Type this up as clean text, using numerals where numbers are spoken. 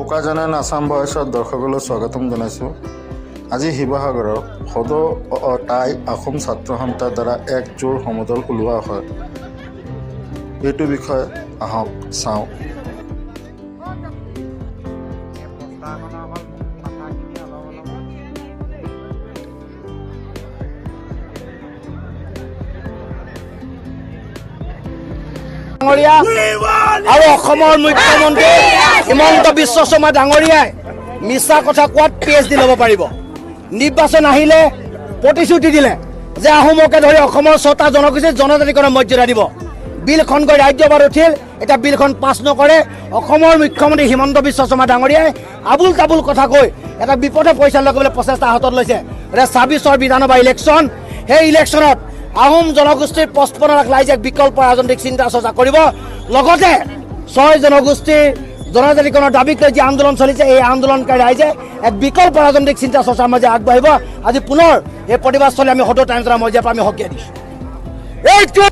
বোকাজানান আসাম ভয়েসত দৰ্শকলৈ স্বাগতম জনাইছোঁ। আজি শিৱসাগৰৰ সদ টাই আহোম ছাত্ৰ সন্থাৰ দ্বাৰা এক জোৰ সমদল ওলোৱা হয়। এইটো বিষয়ে আহক চাওঁ। আৰু অসমৰ মুখ্যমন্ত্ৰী হিমন্ত বিশ্ব শৰ্মা ডাঙৰীয়াই মিছা কথা কোৱাত PhD ল'ব পাৰিব। নিৰ্বাচন আহিলে প্ৰতিশ্ৰুতি দিলে যে আহোমকে ধৰি অসমৰ 6টা জনগোষ্ঠীক জনজাতিকৰণৰ মৰ্যাদা দিব। বিলখন গৈ ৰাজ্যসভাত উঠিল, এতিয়া বিলখন পাছ নকৰে। অসমৰ মুখ্যমন্ত্ৰী হিমন্ত বিশ্ব শৰ্মা ডাঙৰীয়াই আবুল তাবুল কথা কৈ এটা বিপদে পৰিচালনা কৰিবলৈ প্ৰচেষ্টা হাতত লৈছে। এতিয়া 26ৰ বিধানসভা ইলেকশ্যন, সেই ইলেকশ্যনত আহোম জনগোষ্ঠীৰ 55 লাখ ৰাইজে বিকল্প ৰাজনৈতিক চিন্তা চৰ্চা কৰিব। লগতে 6 জনগোষ্ঠীৰ জনজাতিকৰণৰ দাবীক লৈ যি আন্দোলন চলিছে, এই আন্দোলনকাৰী ৰাইজে এক বিকল্প ৰাজনৈতিক চিন্তা চৰ্চাৰ মাজে আগবাঢ়িব। আজি পুনৰ এই প্ৰতিবাদস্থলী আমি সদৌ টাইমছৰ মজিয়াৰ পৰা আমি সকীয়াই দিছোঁ।